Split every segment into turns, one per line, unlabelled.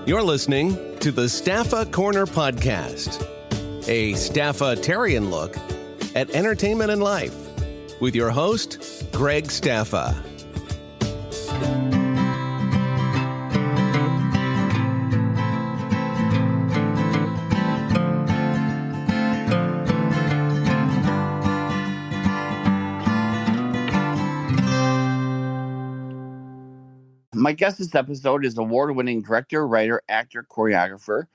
You're listening to the Staffa Corner Podcast, a Staffa-tarian look at entertainment and life with your host, Greg Staffa.
My guest this episode is award-winning director, writer, actor, choreographer.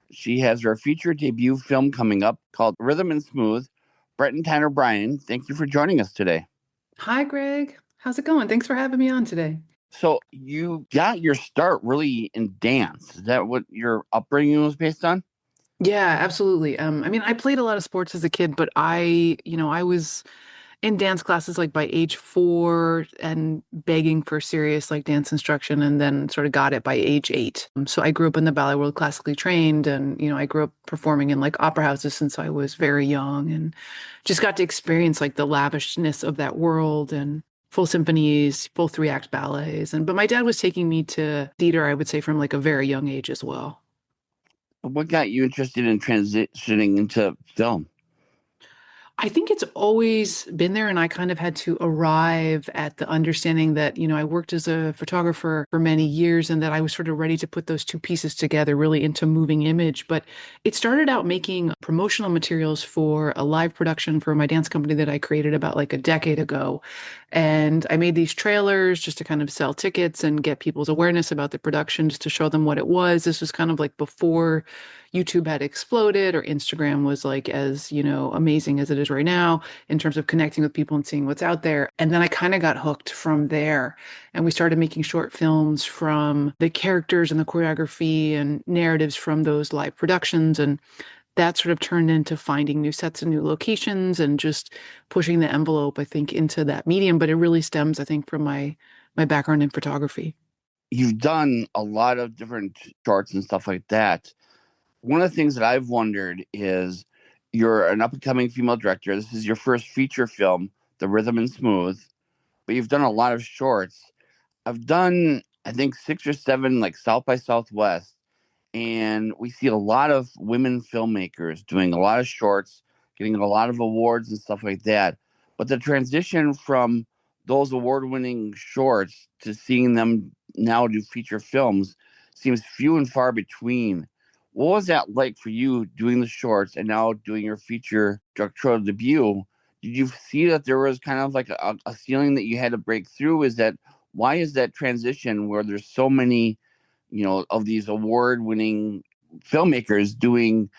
She has her feature debut film coming up called Rhythm and Smooth. Breton Tyner Bryan, thank you for joining us today.
Hi, Greg. How's it going? Thanks for having me on today.
So you got your start really in dance. Is that what your upbringing was based on?
Yeah, absolutely. I played a lot of sports as a kid, but I was in dance classes like by age 4 and begging for serious like dance instruction, and then sort of got it by age 8. So I grew up in the ballet world, classically trained, and I grew up performing in like opera houses since I was very young, and just got to experience like the lavishness of that world and full symphonies, full 3-act ballets. But my dad was taking me to theater, I would say, from like a very young age as well.
What got you interested in transitioning into film?
I think it's always been there, and I kind of had to arrive at the understanding that, I worked as a photographer for many years and that I was sort of ready to put those two pieces together really into moving image. But it started out making promotional materials for a live production for my dance company that I created about like a decade ago. And I made these trailers just to kind of sell tickets and get people's awareness about the production, just to show them what it was. This was kind of like before YouTube had exploded or Instagram was like as, amazing as it is right now in terms of connecting with people and seeing what's out there. And then I kind of got hooked from there. And we started making short films from the characters and the choreography and narratives from those live productions. And that sort of turned into finding new sets and new locations and just pushing the envelope, I think, into that medium. But it really stems, I think, from my background in photography.
You've done a lot of different shorts and stuff like that. One of the things that I've wondered is you're an up-and-coming female director. This is your first feature film, The Rhythm and Smooth, but you've done a lot of shorts. I've done, I think, 6 or 7 like South by Southwest, and we see a lot of women filmmakers doing a lot of shorts, getting a lot of awards and stuff like that. But the transition from those award-winning shorts to seeing them now do feature films seems few and far between. What was that like for you doing the shorts and now doing your feature directorial debut? Did you see that there was kind of like a ceiling that you had to break through? Why is that transition where there's so many, of these award-winning filmmakers doing,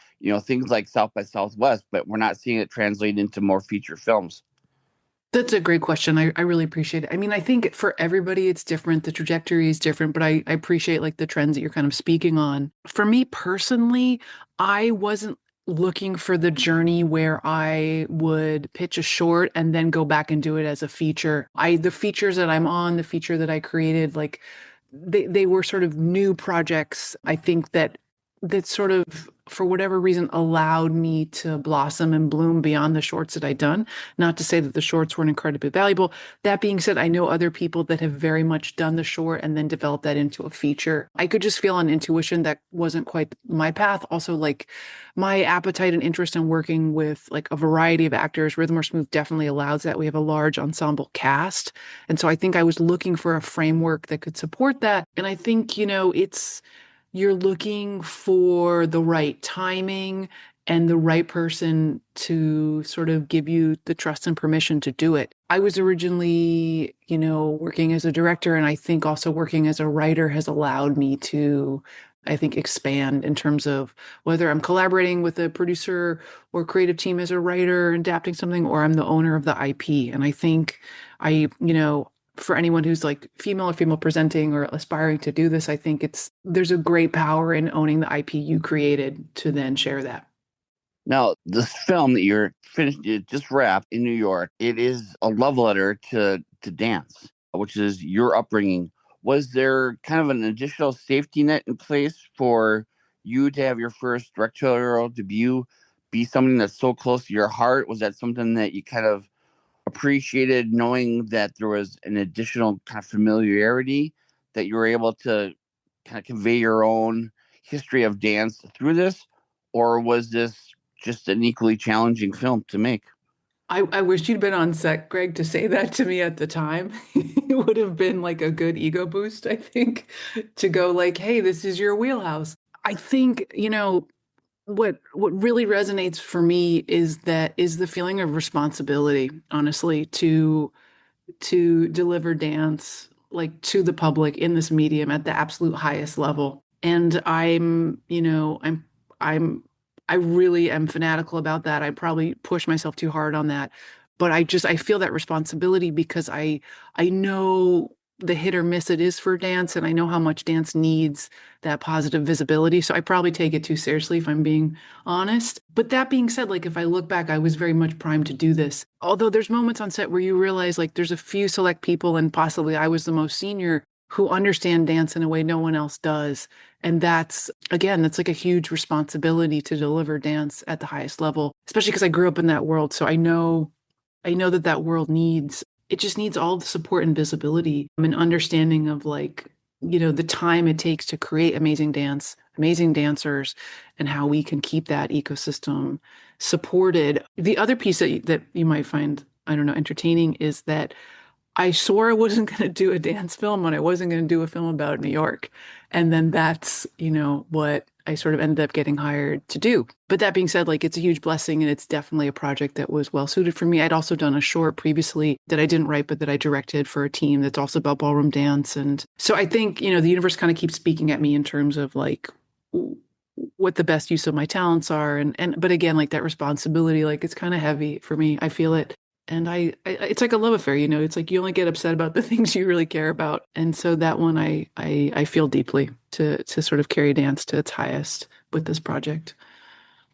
things like South by Southwest, but we're not seeing it translate into more feature films?
That's a great question. I really appreciate it. I think for everybody, it's different. The trajectory is different, but I appreciate like the trends that you're kind of speaking on. For me personally, I wasn't looking for the journey where I would pitch a short and then go back and do it as a feature. The features that I'm on, the feature that I created, like they were sort of new projects. I think that sort of, for whatever reason, allowed me to blossom and bloom beyond the shorts that I'd done. Not to say that the shorts weren't incredibly valuable. That being said, I know other people that have very much done the short and then developed that into a feature. I could just feel on intuition that wasn't quite my path. Also, like my appetite and interest in working with like a variety of actors, Rhythm or Smooth definitely allows that. We have a large ensemble cast. And so I think I was looking for a framework that could support that. And I think, you're looking for the right timing and the right person to sort of give you the trust and permission to do it. I was originally, working as a director, and I think also working as a writer has allowed me to, I think, expand in terms of whether I'm collaborating with a producer or creative team as a writer, adapting something, or I'm the owner of the IP. And I think for anyone who's like female or female presenting or aspiring to do this, I think there's a great power in owning the IP you created to then share that.
Now, this film that you just wrapped in New York, it is a love letter to dance, which is your upbringing. Was there kind of an additional safety net in place for you to have your first directorial debut be something that's so close to your heart? Was that something that you kind of appreciated, knowing that there was an additional kind of familiarity that you were able to kind of convey your own history of dance through this, or was this just an equally challenging film to make?
I wish you'd been on set, Greg, to say that to me at the time. It would have been like a good ego boost, I think, to go like, hey, this is your wheelhouse. I think, what really resonates for me is the feeling of responsibility, honestly, to deliver dance like to the public in this medium at the absolute highest level. And I'm I really am fanatical about that. I probably push myself too hard on that. But I feel that responsibility because I know the hit or miss it is for dance, and I know how much dance needs that positive visibility. So I probably take it too seriously if I'm being honest. But that being said, like if I look back, I was very much primed to do this. Although there's moments on set where you realize like there's a few select people, and possibly I was the most senior, who understand dance in a way no one else does. And that's like a huge responsibility to deliver dance at the highest level, especially because I grew up in that world. So I know that world it just needs all the support and visibility and understanding of like, the time it takes to create amazing dance, amazing dancers, and how we can keep that ecosystem supported. The other piece that you might find, I don't know, entertaining is that I swore I wasn't going to do a dance film and I wasn't going to do a film about New York. And then that's, what I sort of ended up getting hired to do. But that being said, like it's a huge blessing and it's definitely a project that was well suited for me. I'd also done a short previously that I didn't write, but that I directed for a team that's also about ballroom dance. And so I think, the universe kind of keeps speaking at me in terms of like what the best use of my talents are. But again, like that responsibility, like it's kind of heavy for me. I feel it. And it's like a love affair, it's like you only get upset about the things you really care about. And so that one, I feel deeply to sort of carry dance to its highest with this project.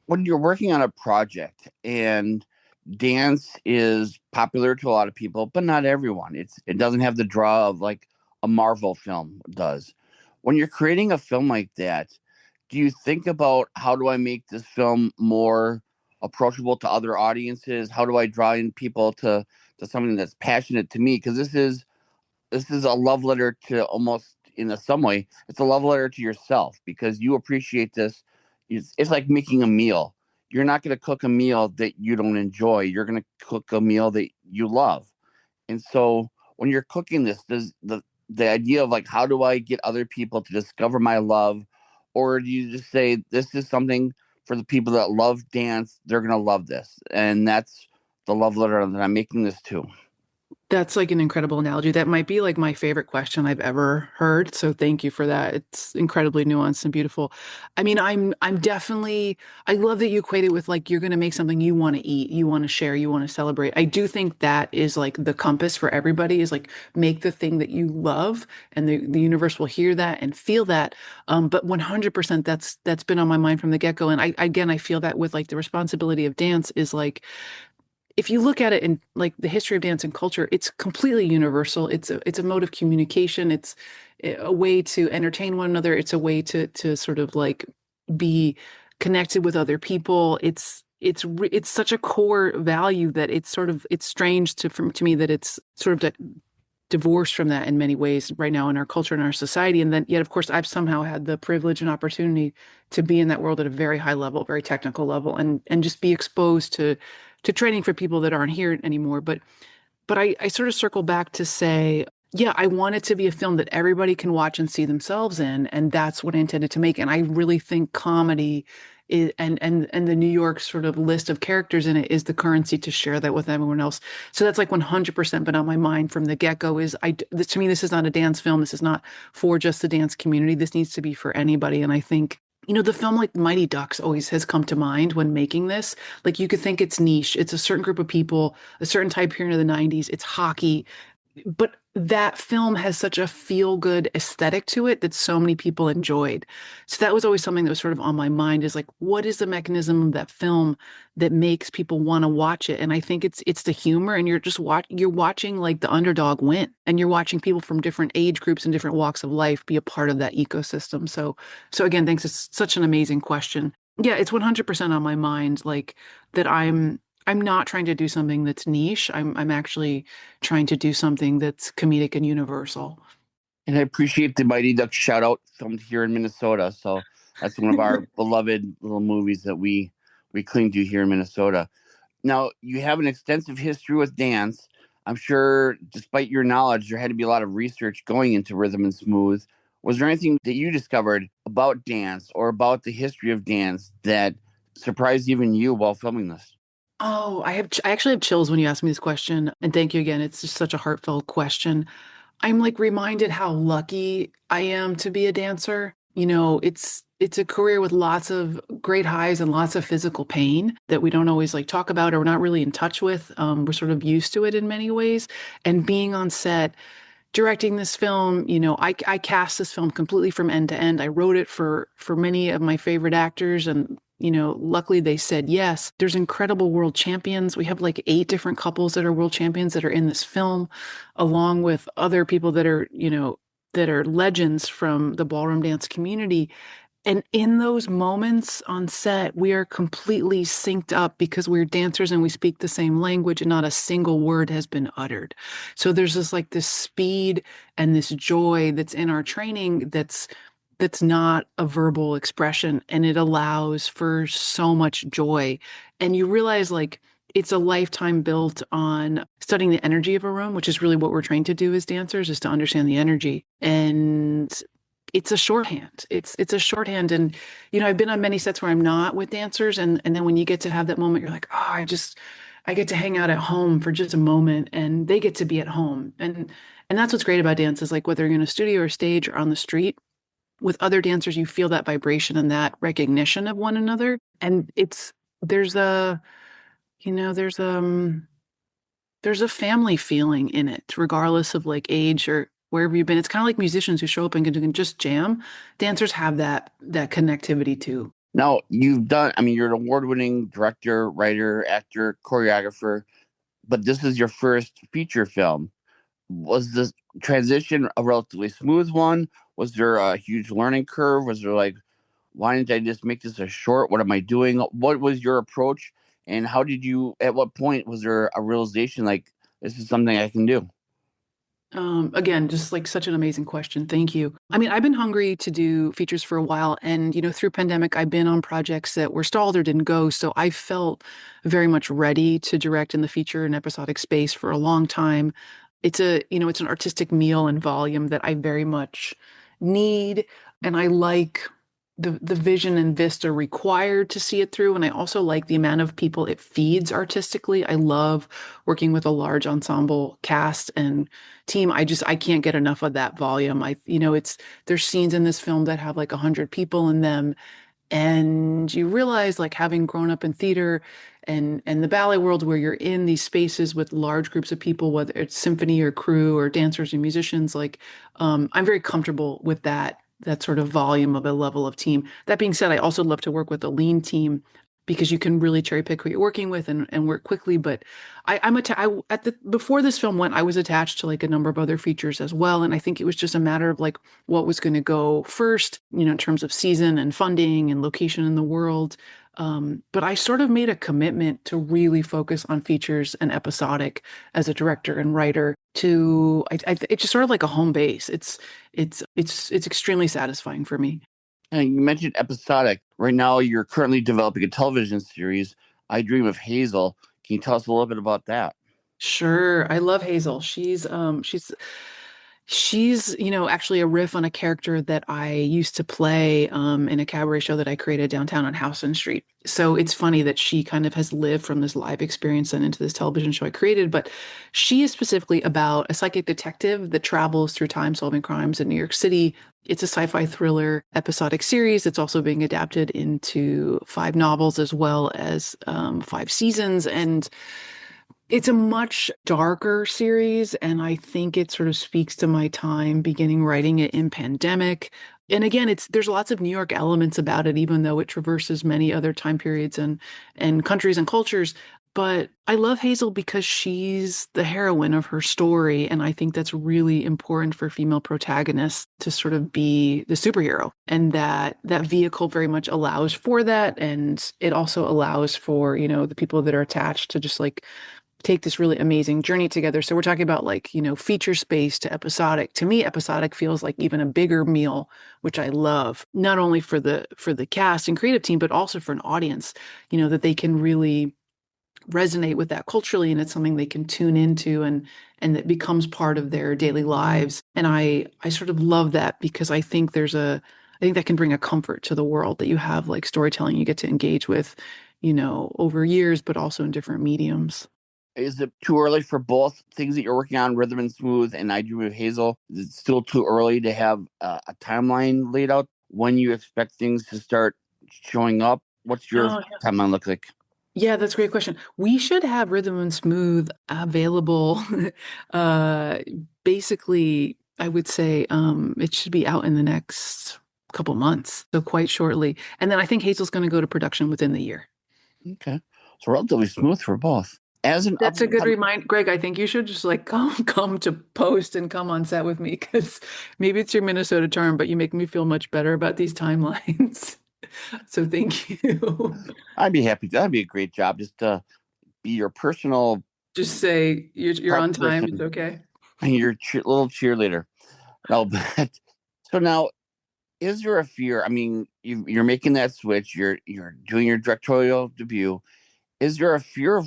When you're working on a project and dance is popular to a lot of people, but not everyone, it doesn't have the draw of like a Marvel film does. When you're creating a film like that, do you think about how do I make this film more approachable to other audiences? How do I draw in people to something that's passionate to me? Because this is a love letter to, almost in some way, it's a love letter to yourself because you appreciate this. It's like making a meal. You're not going to cook a meal that you don't enjoy. You're going to cook a meal that you love. And so when you're cooking this, does the idea of like, how do I get other people to discover my love? Or do you just say, this is something for the people that love dance, they're going to love this. And that's the love letter that I'm making this to.
That's like an incredible analogy. That might be like my favorite question I've ever heard. So thank you for that. It's incredibly nuanced and beautiful. I mean, I'm definitely, I love that you equate it with like you're going to make something you want to eat, you want to share, you want to celebrate. I do think that is like the compass for everybody is like make the thing that you love and the universe will hear that and feel that. But 100% that's been on my mind from the get-go. And I feel that with like the responsibility of dance is like, if you look at it in like the history of dance and culture, it's completely universal. It's a mode of communication. It's a way to entertain one another. It's a way to sort of like be connected with other people. It's such a core value that it's strange to me that it's sort of divorced from that in many ways right now in our culture and our society. And then yet, of course, I've somehow had the privilege and opportunity to be in that world at a very high level, very technical level, and just be exposed to training for people that aren't here anymore. But I sort of circle back to say, yeah, I want it to be a film that everybody can watch and see themselves in, and that's what I intended to make. And I really think comedy and the New York sort of list of characters in it is the currency to share that with everyone else. So that's like 100% been on my mind from the get-go is to me, this is not a dance film. This is not for just the dance community. This needs to be for anybody. And I think the film like Mighty Ducks always has come to mind when making this. Like you could think it's niche. It's a certain group of people, a certain time period of the 90s. It's hockey. But that film has such a feel-good aesthetic to it that so many people enjoyed. So that was always something that was sort of on my mind is like, what is the mechanism of that film that makes people want to watch it? And I think it's the humor, and you're watching like the underdog win, and you're watching people from different age groups and different walks of life be a part of that ecosystem. So again, thanks. It's such an amazing question. Yeah, it's 100% on my mind, like that I'm not trying to do something that's niche. I'm actually trying to do something that's comedic and universal.
And I appreciate the Mighty Ducks shout out filmed here in Minnesota. So That's one of our beloved little movies that we cling to here in Minnesota. Now, you have an extensive history with dance. I'm sure, despite your knowledge, there had to be a lot of research going into rhythm and smooth. Was there anything that you discovered about dance or about the history of dance that surprised even you while filming this?
Oh, I actually have chills when you ask me this question. And thank you again. It's just such a heartfelt question. I'm like reminded how lucky I am to be a dancer. It's a career with lots of great highs and lots of physical pain that we don't always like talk about or we're not really in touch with. We're sort of used to it in many ways. And being on set, directing this film, I cast this film completely from end to end. I wrote it for many of my favorite actors and luckily they said yes. There's incredible world champions. We have like 8 different couples that are world champions that are in this film, along with other people that are, that are legends from the ballroom dance community. And in those moments on set, we are completely synced up because we're dancers and we speak the same language and not a single word has been uttered. So there's this speed and this joy that's in our training that's not a verbal expression, and it allows for so much joy. And you realize like it's a lifetime built on studying the energy of a room, which is really what we're trained to do as dancers, is to understand the energy. And it's a shorthand. It's a shorthand. And, I've been on many sets where I'm not with dancers. And then when you get to have that moment, you're like, oh, I get to hang out at home for just a moment and they get to be at home. And that's what's great about dance is like whether you're in a studio or stage or on the street, with other dancers, you feel that vibration and that recognition of one another. And there's a, there's a family feeling in it, regardless of like age or wherever you've been. It's kind of like musicians who show up and can just jam. Dancers have that connectivity too.
Now, you're an award-winning director, writer, actor, choreographer, but this is your first feature film. Was this transition a relatively smooth one? Was there a huge learning curve? Was there like, why didn't I just make this a short? What am I doing? What was your approach? And at what point was there a realization like, this is something I can do?
Again, just like such an amazing question. Thank you. I mean, I've been hungry to do features for a while. And, through pandemic, I've been on projects that were stalled or didn't go. So I felt very much ready to direct in the feature and episodic space for a long time. It's it's an artistic meal and volume that I very much need. And I like the vision and vista required to see it through. And I also like the amount of people it feeds artistically. I love working with a large ensemble cast and team. I can't get enough of that volume. There's scenes in this film that have like 100 people in them. And you realize, like, having grown up in theater and the ballet world, where you're in these spaces with large groups of people, whether it's symphony or crew or dancers and musicians, like, I'm very comfortable with that sort of volume of a level of team. That being said, I also love to work with a lean team because you can really cherry pick who you're working with and work quickly. But before this film went, I was attached to like a number of other features as well. And I think it was just a matter of like what was going to go first, in terms of season and funding and location in the world. But I sort of made a commitment to really focus on features and episodic as a director and writer. It's just sort of like a home base. It's extremely satisfying for me.
And you mentioned episodic. Right now, you're currently developing a television series, I Dream of Hazel. Can you tell us a little bit about that?
Sure. I love Hazel. She's, actually a riff on a character that I used to play in a cabaret show that I created downtown on Houston Street. So it's funny that she kind of has lived from this live experience and into this television show I created. But she is specifically about a psychic detective that travels through time solving crimes in New York City. It's a sci-fi thriller episodic series. It's also being adapted into 5 novels as well as 5 seasons. And it's a much darker series, and I think it sort of speaks to my time beginning writing it in pandemic. And again, there's lots of New York elements about it, even though it traverses many other time periods and countries and cultures. But I love Hazel because she's the heroine of her story, and I think that's really important for female protagonists to sort of be the superhero, and that vehicle very much allows for that, and it also allows for the people that are attached to just like take this really amazing journey together. So we're talking about like, feature space to episodic. To me, episodic feels like even a bigger meal, which I love, not only for the cast and creative team, but also for an audience, that they can really resonate with that culturally, and it's something they can tune into and that becomes part of their daily lives. And I sort of love that because I think I think that can bring a comfort to the world that you have like storytelling you get to engage with, over years, but also in different mediums.
Is it too early for both things that you're working on, Rhythm and Smooth and I Dream of Hazel? Is it still too early to have a timeline laid out when you expect things to start showing up? What's your timeline look like?
Yeah, that's a great question. We should have Rhythm and Smooth available. Basically, I would say it should be out in the next couple months, so quite shortly. And then I think Hazel's going to go to production within the year.
Okay, so relatively smooth for both.
That's a good reminder, Greg. I think you should just like come to post and come on set with me, because maybe it's your Minnesota charm, but you make me feel much better about these timelines. So thank you.
I'd be happy. That'd be a great job. Just to be your personal.
Just say you're on time. It's okay.
And your little cheerleader. No, but so now, is there a fear? I mean, you're making that switch. You're doing your directorial debut. Is there a fear of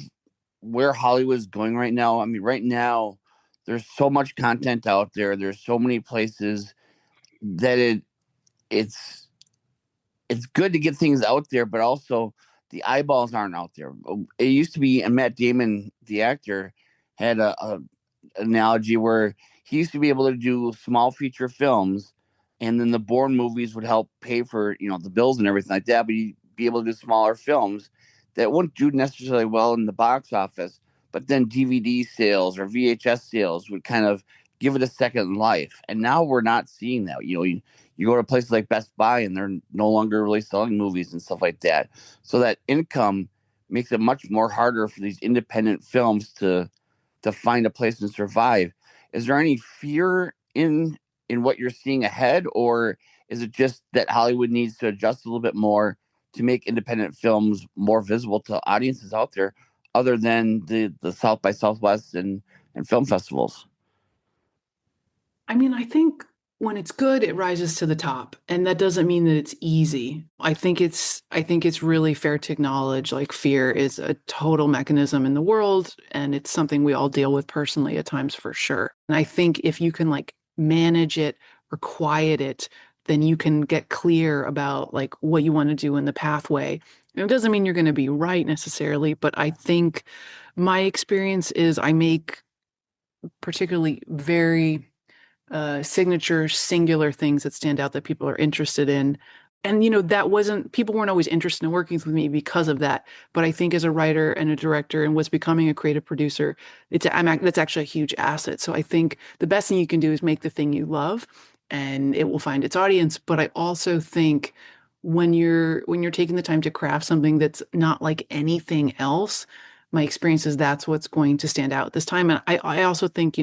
where Hollywood is going right now? I mean, right now, there's so much content out there. There's so many places that it's good to get things out there, but also the eyeballs aren't out there. It used to be, and Matt Damon, the actor, had a analogy where he used to be able to do small feature films, and then the Bourne movies would help pay for the bills and everything like that. But he'd be able to do smaller films that wouldn't do necessarily well in the box office, but then DVD sales or VHS sales would kind of give it a second life. And now we're not seeing that. You go to places like Best Buy and they're no longer really selling movies and stuff like that. So that income makes it much more harder for these independent films to find a place and survive. Is there any fear in what you're seeing ahead, or is it just that Hollywood needs to adjust a little bit more to make independent films more visible to audiences out there, other than the South by Southwest and film festivals?
I mean, I think when it's good, it rises to the top, and that doesn't mean that it's easy. I think it's really fair to acknowledge like fear is a total mechanism in the world, and it's something we all deal with personally at times for sure. And I think if you can like manage it or quiet it, then you can get clear about like what you want to do in the pathway. And it doesn't mean you're going to be right necessarily, but I think my experience is I make particularly very signature, singular things that stand out that people are interested in. And, people weren't always interested in working with me because of that. But I think as a writer and a director and was becoming a creative producer, that's actually a huge asset. So I think the best thing you can do is make the thing you love, and it will find its audience. But I also think when you're taking the time to craft something that's not like anything else, my experience is that's what's going to stand out this time. And I also think,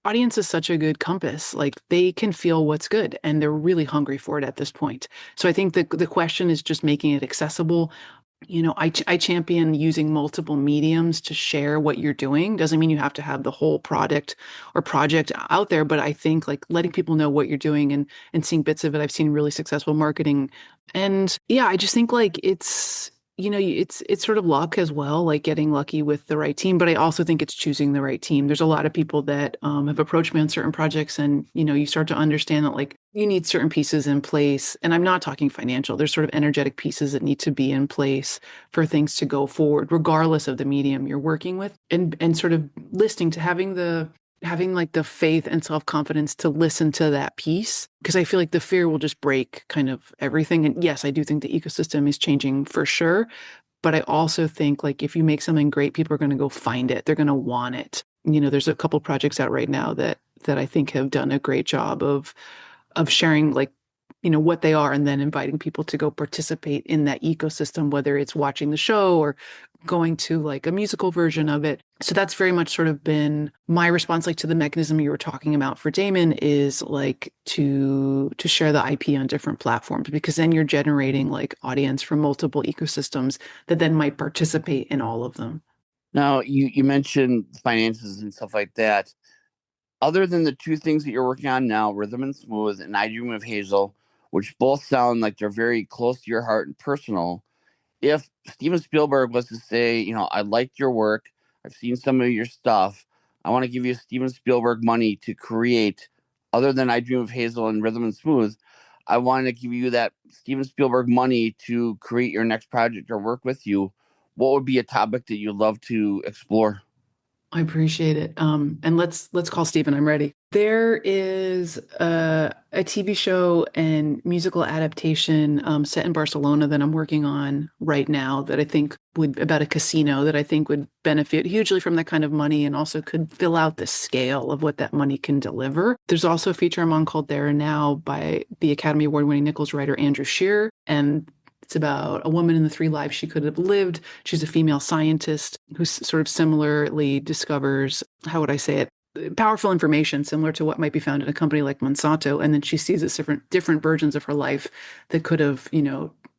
audience is such a good compass. Like they can feel what's good and they're really hungry for it at this point. So I think the question is just making it accessible. I champion using multiple mediums to share what you're doing. Doesn't mean you have to have the whole product or project out there, but I think like letting people know what you're doing and seeing bits of it. I've seen really successful marketing. And yeah, I just think like it's sort of luck as well, like getting lucky with the right team. But I also think it's choosing the right team. There's a lot of people that have approached me on certain projects, and you start to understand that like you need certain pieces in place. And I'm not talking financial. There's sort of energetic pieces that need to be in place for things to go forward, regardless of the medium you're working with, and sort of listening to having like the faith and self-confidence to listen to that piece, because I feel like the fear will just break kind of everything. And yes, I do think the ecosystem is changing for sure, but I also think like if you make something great, people are going to go find it. They're going to want it. There's a couple projects out right now that I think have done a great job of sharing like what they are, and then inviting people to go participate in that ecosystem, whether it's watching the show or going to like a musical version of it. So that's very much sort of been my response, like to the mechanism you were talking about for Damon, is like to share the IP on different platforms, because then you're generating like audience from multiple ecosystems that then might participate in all of them.
Now, you mentioned finances and stuff like that. Other than the two things that you're working on now, Rhythm and Smooth and I Dream of Hazel, which both sound like they're very close to your heart and personal, if Steven Spielberg was to say, I liked your work, I've seen some of your stuff, I want to give you Steven Spielberg money to create, other than I Dream of Hazel and Rhythm and Smooth, I want to give you that Steven Spielberg money to create your next project or work with you, what would be a topic that you'd love to explore?
I appreciate it. And let's call Stephen. I'm ready. There is a TV show and musical adaptation set in Barcelona that I'm working on right now that I think would about a casino that I think would benefit hugely from that kind of money and also could fill out the scale of what that money can deliver. There's also a feature I'm on called There and Now by the Academy Award-winning Nichols writer Andrew Shearer, and it's about a woman in the 3 lives she could have lived. She's a female scientist who sort of similarly discovers, how would I say it, powerful information similar to what might be found in a company like Monsanto. And then she sees as different versions of her life that could have,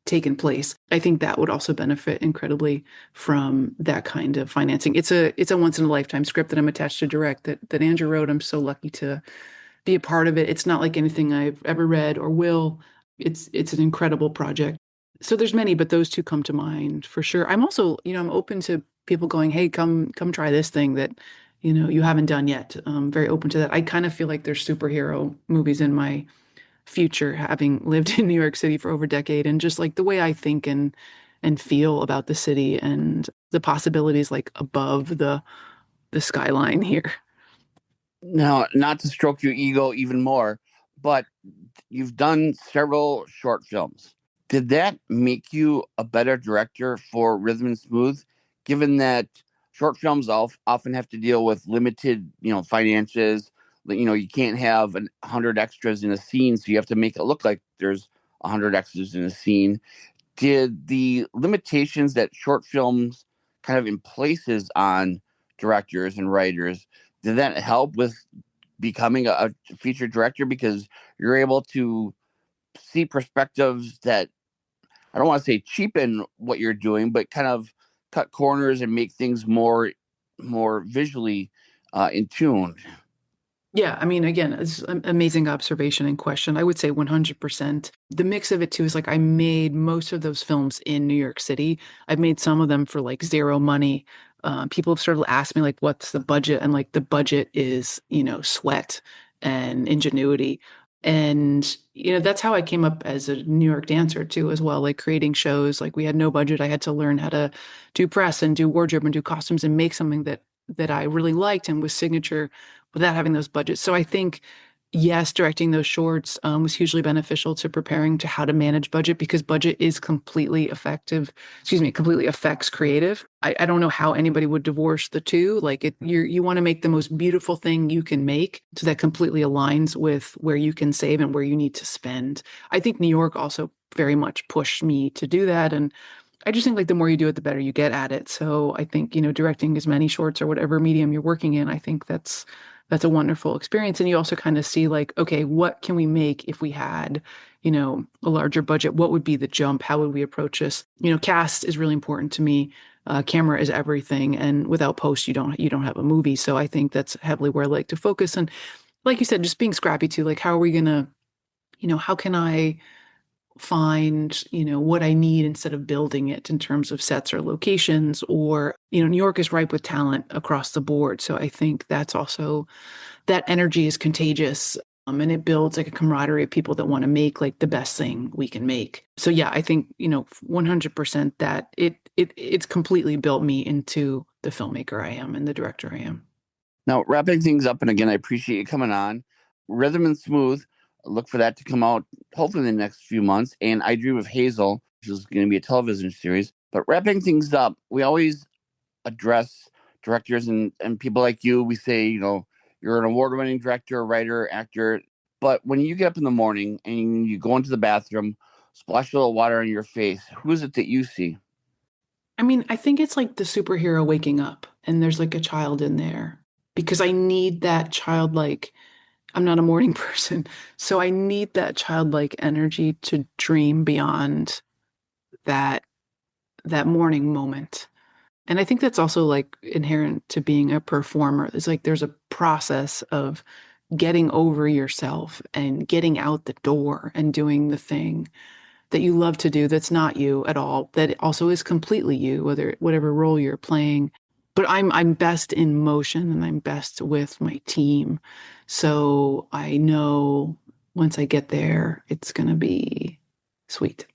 taken place. I think that would also benefit incredibly from that kind of financing. It's a once in a lifetime script that I'm attached to direct that Andrew wrote. I'm so lucky to be a part of it. It's not like anything I've ever read or will. It's an incredible project. So there's many, but those two come to mind for sure. I'm also, I'm open to people going, hey, come try this thing that, you haven't done yet. I'm very open to that. I kind of feel like there's superhero movies in my future, having lived in New York City for over a decade, and just like the way I think and feel about the city and the possibilities like above the skyline here.
Now, not to stroke your ego even more, but you've done several short films. Did that make you a better director for Rhythm and Smooth, given that short films often have to deal with limited, finances? You can't have 100 extras in a scene, so you have to make it look like there's 100 extras in a scene. Did the limitations that short films kind of in places on directors and writers, did that help with becoming a feature director because you're able to see perspectives that, I don't want to say cheapen what you're doing, but kind of cut corners and make things more visually in tune?
Yeah, I mean, again, it's an amazing observation and question. I would say 100%. The mix of it too is like I made most of those films in New York City. I've made some of them for like zero money. People have sort of asked me like, what's the budget? And like the budget is, sweat and ingenuity. And, that's how I came up as a New York dancer too, as well, like creating shows. Like we had no budget. I had to learn how to do press and do wardrobe and do costumes and make something that I really liked and was signature without having those budgets. So I think, yes, directing those shorts was hugely beneficial to preparing to how to manage budget because budget is completely completely affects creative. I don't know how anybody would divorce the two. Like you want to make the most beautiful thing you can make so that completely aligns with where you can save and where you need to spend. I think New York also very much pushed me to do that. And I just think like the more you do it, the better you get at it. So I think, directing as many shorts or whatever medium you're working in, I think that's a wonderful experience. And you also kind of see like, okay, what can we make if we had, a larger budget? What would be the jump? How would we approach this? Cast is really important to me. Camera is everything. And without post, you don't have a movie. So I think that's heavily where I like to focus. And like you said, just being scrappy too, like how are we going to, how can I find, what I need instead of building it in terms of sets or locations or, New York is ripe with talent across the board. So I think that's also, that energy is contagious. And it builds like a camaraderie of people that want to make like the best thing we can make. So yeah, I think, 100% that it's completely built me into the filmmaker I am and the director I am.
Now, wrapping things up, and again, I appreciate you coming on. Rhythm and Smooth, look for that to come out hopefully in the next few months. And I Dream of Hazel, which is going to be a television series. But wrapping things up, we always address directors and people like you. We say, you're an award-winning director, writer, actor. But when you get up in the morning and you go into the bathroom, splash a little water on your face, who is it that you see?
I mean, I think it's like the superhero waking up and there's like a child in there because I need that childlike. I'm not a morning person, so I need that childlike energy to dream beyond that morning moment. And I think that's also like inherent to being a performer. It's like there's a process of getting over yourself and getting out the door and doing the thing that you love to do that's not you at all, that also is completely you, whatever role you're playing. But I'm best in motion and I'm best with my team. So I know once I get there, it's going to be sweet.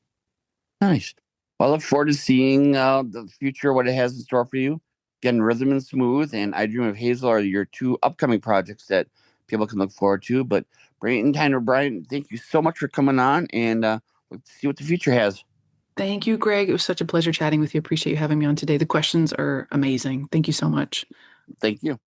Nice. Well, I look forward to seeing the future, what it has in store for you. Again, Rhythm and Smooth and I Dream of Hazel are your two upcoming projects that people can look forward to. But Breton Tyner Bryan, thank you so much for coming on, and let's see what the future has.
Thank you, Greg. It was such a pleasure chatting with you. Appreciate you having me on today. The questions are amazing. Thank you so much.
Thank you.